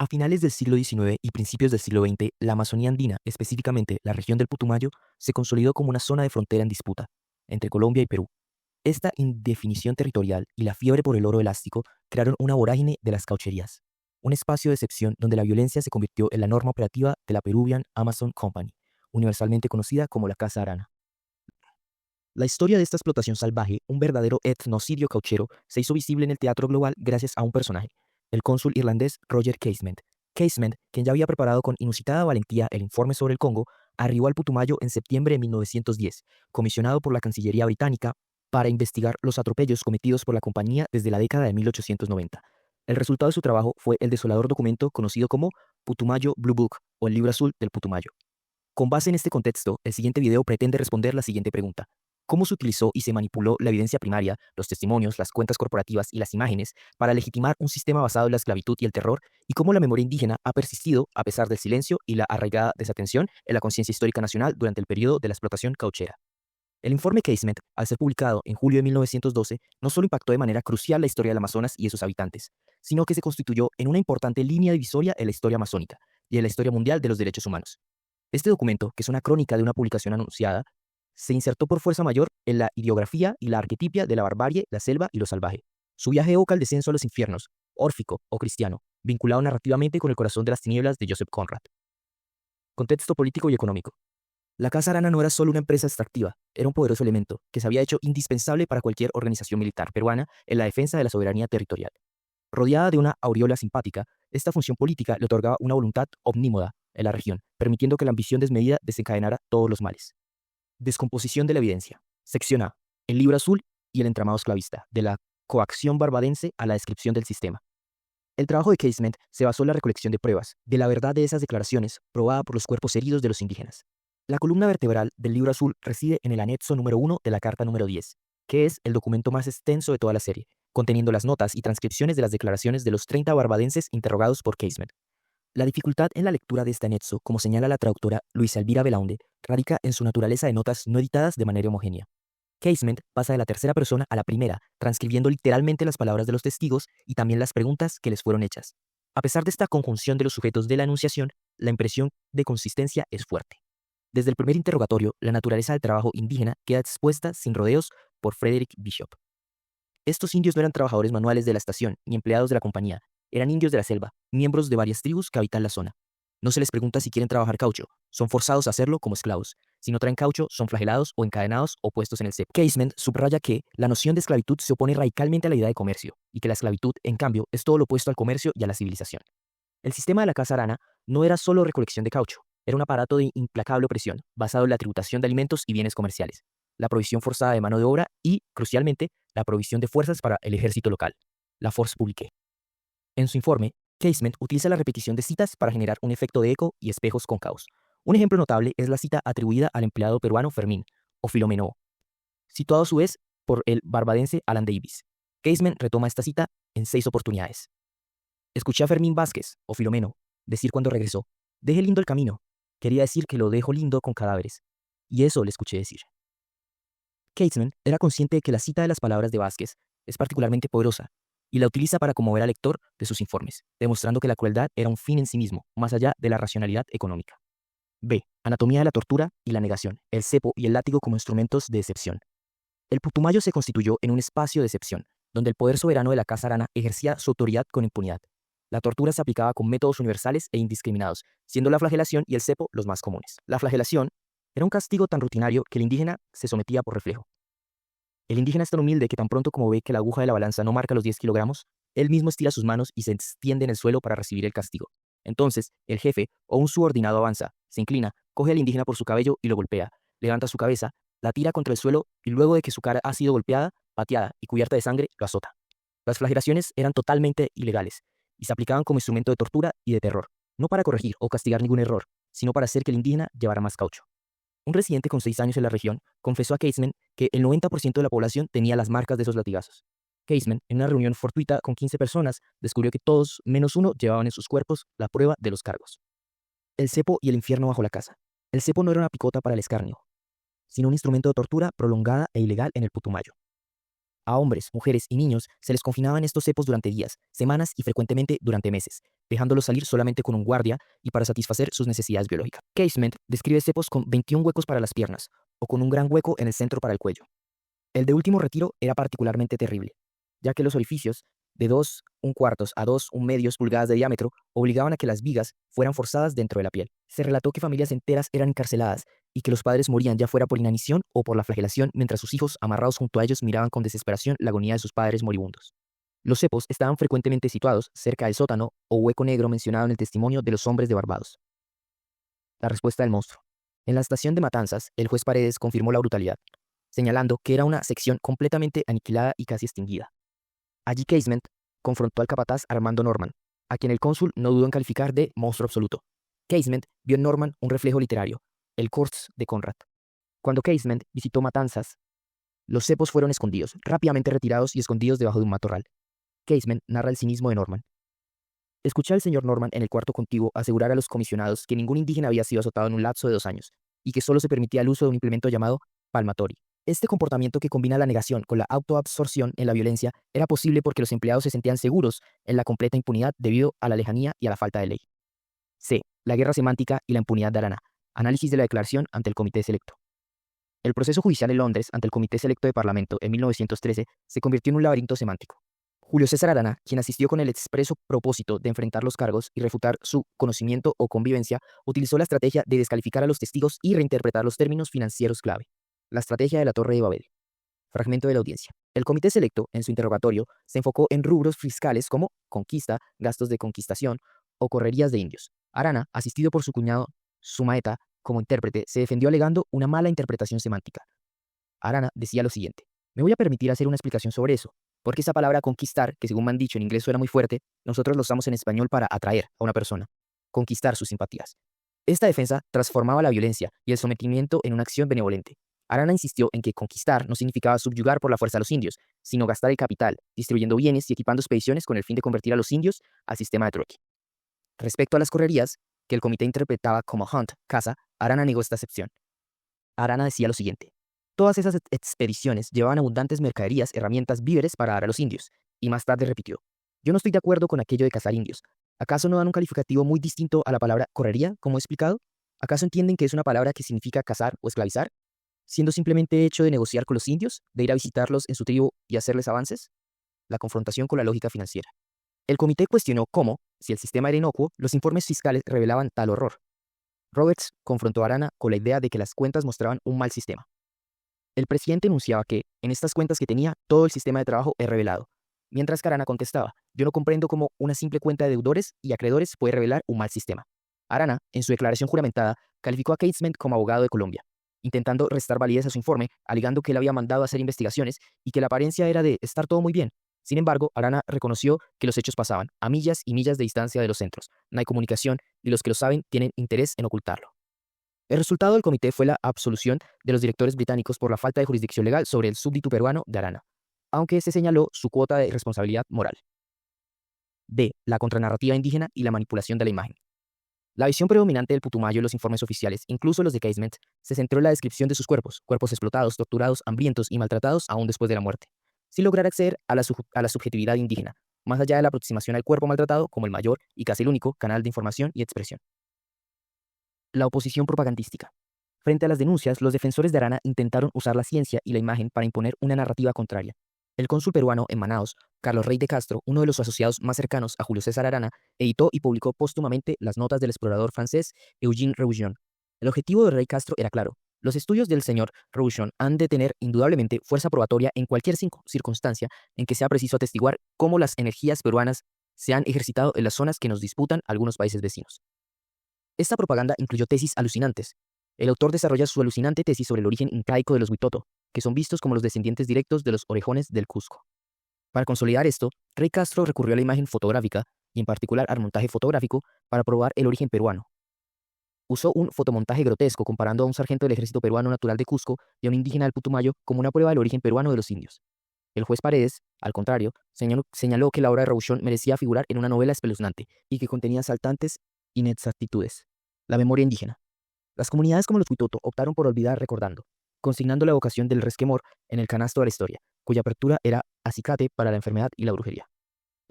A finales del siglo XIX y principios del siglo XX, la Amazonía andina, específicamente la región del Putumayo, se consolidó como una zona de frontera en disputa entre Colombia y Perú. Esta indefinición territorial y la fiebre por el oro elástico crearon una vorágine de las caucherías, un espacio de excepción donde la violencia se convirtió en la norma operativa de la Peruvian Amazon Company, universalmente conocida como la Casa Arana. La historia de esta explotación salvaje, un verdadero etnocidio cauchero, se hizo visible en el teatro global gracias a un personaje, el cónsul irlandés Roger Casement. Casement, quien ya había preparado con inusitada valentía el informe sobre el Congo, arribó al Putumayo en septiembre de 1910, comisionado por la Cancillería británica para investigar los atropellos cometidos por la compañía desde la década de 1890. El resultado de su trabajo fue el desolador documento conocido como Putumayo Blue Book o el Libro Azul del Putumayo. Con base en este contexto, el siguiente video pretende responder la siguiente pregunta: ¿cómo se utilizó y se manipuló la evidencia primaria, los testimonios, las cuentas corporativas y las imágenes para legitimar un sistema basado en la esclavitud y el terror? ¿Y cómo la memoria indígena ha persistido, a pesar del silencio y la arraigada desatención, en la conciencia histórica nacional durante el periodo de la explotación cauchera? El informe Casement, al ser publicado en julio de 1912, no solo impactó de manera crucial la historia del Amazonas y de sus habitantes, sino que se constituyó en una importante línea divisoria en la historia amazónica y en la historia mundial de los derechos humanos. Este documento, que es una crónica de una publicación anunciada, se insertó por fuerza mayor en la ideografía y la arquetipia de la barbarie, la selva y lo salvaje. Su viaje evoca el descenso a los infiernos, órfico o cristiano, vinculado narrativamente con el corazón de las tinieblas de Joseph Conrad. Contexto político y económico. La Casa Arana no era solo una empresa extractiva, era un poderoso elemento que se había hecho indispensable para cualquier organización militar peruana en la defensa de la soberanía territorial. Rodeada de una aureola simpática, esta función política le otorgaba una voluntad omnímoda en la región, permitiendo que la ambición desmedida desencadenara todos los males. Descomposición de la evidencia. Sección A. El libro azul y el entramado esclavista, de la coacción barbadense a la descripción del sistema. El trabajo de Casement se basó en la recolección de pruebas de la verdad de esas declaraciones probada por los cuerpos heridos de los indígenas. La columna vertebral del libro azul reside en el anexo número 1 de la carta número 10, que es el documento más extenso de toda la serie, conteniendo las notas y transcripciones de las declaraciones de los 30 barbadenses interrogados por Casement. La dificultad en la lectura de este anexo, como señala la traductora Luisa Elvira Belaunde, radica en su naturaleza de notas no editadas de manera homogénea. Casement pasa de la tercera persona a la primera, transcribiendo literalmente las palabras de los testigos y también las preguntas que les fueron hechas. A pesar de esta conjunción de los sujetos de la enunciación, la impresión de consistencia es fuerte. Desde el primer interrogatorio, la naturaleza del trabajo indígena queda expuesta sin rodeos por Frederick Bishop. Estos indios no eran trabajadores manuales de la estación ni empleados de la compañía, eran indios de la selva, miembros de varias tribus que habitan la zona. No se les pregunta si quieren trabajar caucho, son forzados a hacerlo como esclavos. Si no traen caucho, son flagelados o encadenados o puestos en el cepo. Casement subraya que la noción de esclavitud se opone radicalmente a la idea de comercio, y que la esclavitud, en cambio, es todo lo opuesto al comercio y a la civilización. El sistema de la Casa Arana no era solo recolección de caucho, era un aparato de implacable opresión, basado en la tributación de alimentos y bienes comerciales, la provisión forzada de mano de obra y, crucialmente, la provisión de fuerzas para el ejército local, la force publique. En su informe, Casement utiliza la repetición de citas para generar un efecto de eco y espejos cóncavos. Un ejemplo notable es la cita atribuida al empleado peruano Fermín, o Filomeno, situado a su vez por el barbadense Alan Davis. Casement retoma esta cita en 6 oportunidades. Escuché a Fermín Vázquez, o Filomeno, decir cuando regresó: deje lindo el camino. Quería decir que lo dejo lindo con cadáveres. Y eso le escuché decir. Casement era consciente de que la cita de las palabras de Vázquez es particularmente poderosa, y la utiliza para conmover al lector de sus informes, demostrando que la crueldad era un fin en sí mismo, más allá de la racionalidad económica. B. Anatomía de la tortura y la negación, el cepo y el látigo como instrumentos de excepción. El Putumayo se constituyó en un espacio de excepción, donde el poder soberano de la Casa Arana ejercía su autoridad con impunidad. La tortura se aplicaba con métodos universales e indiscriminados, siendo la flagelación y el cepo los más comunes. La flagelación era un castigo tan rutinario que el indígena se sometía por reflejo. El indígena es tan humilde que tan pronto como ve que la aguja de la balanza no marca los 10 kilogramos, él mismo estira sus manos y se extiende en el suelo para recibir el castigo. Entonces, el jefe o un subordinado avanza, se inclina, coge al indígena por su cabello y lo golpea, levanta su cabeza, la tira contra el suelo y luego de que su cara ha sido golpeada, pateada y cubierta de sangre, lo azota. Las flagelaciones eran totalmente ilegales y se aplicaban como instrumento de tortura y de terror, no para corregir o castigar ningún error, sino para hacer que el indígena llevara más caucho. Un residente con 6 años en la región confesó a Casement que el 90% de la población tenía las marcas de esos latigazos. Casement, en una reunión fortuita con 15 personas, descubrió que todos, menos uno, llevaban en sus cuerpos la prueba de los cargos. El cepo y el infierno bajo la casa. El cepo no era una picota para el escarnio, sino un instrumento de tortura prolongada e ilegal en el Putumayo. A hombres, mujeres y niños se les confinaban estos cepos durante días, semanas y frecuentemente durante meses. dejándolos salir solamente con un guardia y para satisfacer sus necesidades biológicas. Casement describe cepos con 21 huecos para las piernas, o con un gran hueco en el centro para el cuello. El de último retiro era particularmente terrible, ya que los orificios de 2 1/4 a 2 1/2 pulgadas de diámetro obligaban a que las vigas fueran forzadas dentro de la piel. Se relató que familias enteras eran encarceladas y que los padres morían ya fuera por inanición o por la flagelación mientras sus hijos, amarrados junto a ellos, miraban con desesperación la agonía de sus padres moribundos. Los cepos estaban frecuentemente situados cerca del sótano o hueco negro mencionado en el testimonio de los hombres de Barbados. La respuesta del monstruo. En la estación de Matanzas, el juez Paredes confirmó la brutalidad, señalando que era una sección completamente aniquilada y casi extinguida. Allí Casement confrontó al capataz Armando Norman, a quien el cónsul no dudó en calificar de monstruo absoluto. Casement vio en Norman un reflejo literario, el Kurz de Conrad. Cuando Casement visitó Matanzas, los cepos fueron escondidos, rápidamente retirados y escondidos debajo de un matorral. Casement narra el cinismo de Norman. Escuché al señor Norman en el cuarto contiguo asegurar a los comisionados que ningún indígena había sido azotado en un lapso de 2 años y que solo se permitía el uso de un implemento llamado palmatory. Este comportamiento que combina la negación con la autoabsorción en la violencia era posible porque los empleados se sentían seguros en la completa impunidad debido a la lejanía y a la falta de ley. C. La guerra semántica y la impunidad de Arana. Análisis de la declaración ante el Comité Selecto. El proceso judicial en Londres ante el Comité Selecto de Parlamento en 1913 se convirtió en un laberinto semántico. Julio César Arana, quien asistió con el expreso propósito de enfrentar los cargos y refutar su conocimiento o convivencia, utilizó la estrategia de descalificar a los testigos y reinterpretar los términos financieros clave. La estrategia de la Torre de Babel. Fragmento de la audiencia. El comité selecto, en su interrogatorio, se enfocó en rubros fiscales como conquista, gastos de conquistación o correrías de indios. Arana, asistido por su cuñado Sumaeta como intérprete, se defendió alegando una mala interpretación semántica. Arana decía lo siguiente: me voy a permitir hacer una explicación sobre eso, porque esa palabra conquistar, que según me han dicho en inglés suena muy fuerte, nosotros lo usamos en español para atraer a una persona, conquistar sus simpatías. Esta defensa transformaba la violencia y el sometimiento en una acción benevolente. Arana insistió en que conquistar no significaba subyugar por la fuerza a los indios, sino gastar el capital, distribuyendo bienes y equipando expediciones con el fin de convertir a los indios al sistema de trueque. Respecto a las correrías, que el comité interpretaba como hunt, caza, Arana negó esta excepción. Arana decía lo siguiente: todas esas expediciones llevaban abundantes mercaderías, herramientas, víveres para dar a los indios, y más tarde repitió: yo no estoy de acuerdo con aquello de cazar indios. ¿Acaso no dan un calificativo muy distinto a la palabra correría, como he explicado? ¿Acaso entienden que es una palabra que significa cazar o esclavizar, siendo simplemente hecho de negociar con los indios, de ir a visitarlos en su tribu y hacerles avances? La confrontación con la lógica financiera. El comité cuestionó cómo, si el sistema era inocuo, los informes fiscales revelaban tal horror. Roberts confrontó a Arana con la idea de que las cuentas mostraban un mal sistema. El presidente enunciaba que, en estas cuentas que tenía, todo el sistema de trabajo es revelado, mientras que Arana contestaba: yo no comprendo cómo una simple cuenta de deudores y acreedores puede revelar un mal sistema. Arana, en su declaración juramentada, calificó a Casement como abogado de Colombia, intentando restar validez a su informe, alegando que él había mandado a hacer investigaciones y que la apariencia era de estar todo muy bien. Sin embargo, Arana reconoció que los hechos pasaban a millas y millas de distancia de los centros. No hay comunicación y los que lo saben tienen interés en ocultarlo. El resultado del comité fue la absolución de los directores británicos por la falta de jurisdicción legal sobre el súbdito peruano de Arana, aunque se señaló su cuota de responsabilidad moral. D. La contranarrativa indígena y la manipulación de la imagen. La visión predominante del Putumayo en los informes oficiales, incluso los de Casement, se centró en la descripción de sus cuerpos explotados, torturados, hambrientos y maltratados aún después de la muerte, sin lograr acceder a la subjetividad indígena, más allá de la aproximación al cuerpo maltratado como el mayor y casi el único canal de información y expresión. La oposición propagandística. Frente a las denuncias, los defensores de Arana intentaron usar la ciencia y la imagen para imponer una narrativa contraria. El cónsul peruano en Manaos, Carlos Rey de Castro, uno de los asociados más cercanos a Julio César Arana, editó y publicó póstumamente las notas del explorador francés Eugène Rougon. El objetivo de Rey Castro era claro: los estudios del señor Rougon han de tener indudablemente fuerza probatoria en cualquier circunstancia en que sea preciso atestiguar cómo las energías peruanas se han ejercitado en las zonas que nos disputan algunos países vecinos. Esta propaganda incluyó tesis alucinantes. El autor desarrolla su alucinante tesis sobre el origen incaico de los Huitoto, que son vistos como los descendientes directos de los orejones del Cusco. Para consolidar esto, Rey Castro recurrió a la imagen fotográfica, y en particular al montaje fotográfico, para probar el origen peruano. Usó un fotomontaje grotesco comparando a un sargento del ejército peruano natural de Cusco y a un indígena del Putumayo como una prueba del origen peruano de los indios. El juez Paredes, al contrario, señaló que la obra de Rougon merecía figurar en una novela espeluznante y que contenía asaltantes inexactitudes. La memoria indígena. Las comunidades como los Huitoto optaron por olvidar recordando, consignando la evocación del resquemor en el canasto de la historia, cuya apertura era acicate para la enfermedad y la brujería.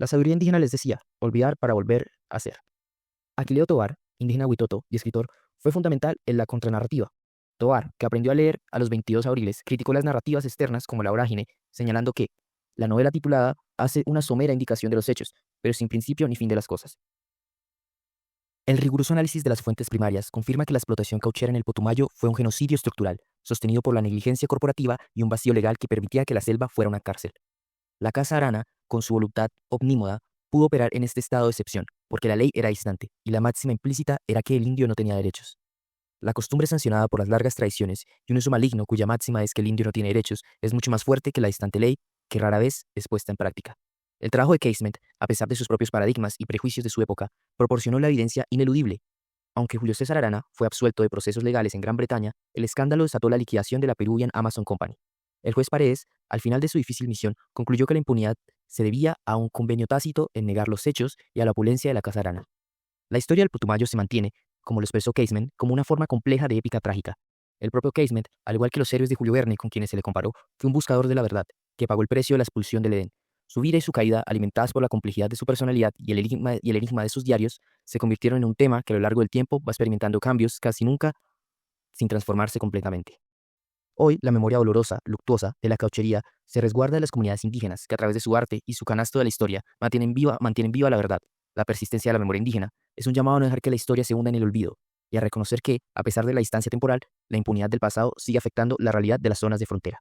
La sabiduría indígena les decía, olvidar para volver a ser. Aquileo Tovar, indígena huitoto y escritor, fue fundamental en la contranarrativa. Tovar, que aprendió a leer a los 22 abriles, criticó las narrativas externas como la vorágine, señalando que la novela titulada hace una somera indicación de los hechos, pero sin principio ni fin de las cosas. El riguroso análisis de las fuentes primarias confirma que la explotación cauchera en el Putumayo fue un genocidio estructural, sostenido por la negligencia corporativa y un vacío legal que permitía que la selva fuera una cárcel. La Casa Arana, con su voluntad omnímoda, pudo operar en este estado de excepción, porque la ley era distante, y la máxima implícita era que el indio no tenía derechos. La costumbre sancionada por las largas tradiciones y un uso maligno cuya máxima es que el indio no tiene derechos es mucho más fuerte que la distante ley, que rara vez es puesta en práctica. El trabajo de Casement, a pesar de sus propios paradigmas y prejuicios de su época, proporcionó la evidencia ineludible. Aunque Julio César Arana fue absuelto de procesos legales en Gran Bretaña, el escándalo desató la liquidación de la Peruvian Amazon Company. El juez Paredes, al final de su difícil misión, concluyó que la impunidad se debía a un convenio tácito en negar los hechos y a la opulencia de la Casa Arana. La historia del Putumayo se mantiene, como lo expresó Casement, como una forma compleja de épica trágica. El propio Casement, al igual que los héroes de Julio Verne con quienes se le comparó, fue un buscador de la verdad, que pagó el precio de la expulsión del Edén. Su vida y su caída, alimentadas por la complejidad de su personalidad y el enigma de sus diarios, se convirtieron en un tema que a lo largo del tiempo va experimentando cambios casi nunca sin transformarse completamente. Hoy, la memoria dolorosa, luctuosa, de la cauchería se resguarda de las comunidades indígenas que a través de su arte y su canasto de la historia mantienen viva la verdad. La persistencia de la memoria indígena es un llamado a no dejar que la historia se hunda en el olvido y a reconocer que, a pesar de la distancia temporal, la impunidad del pasado sigue afectando la realidad de las zonas de frontera.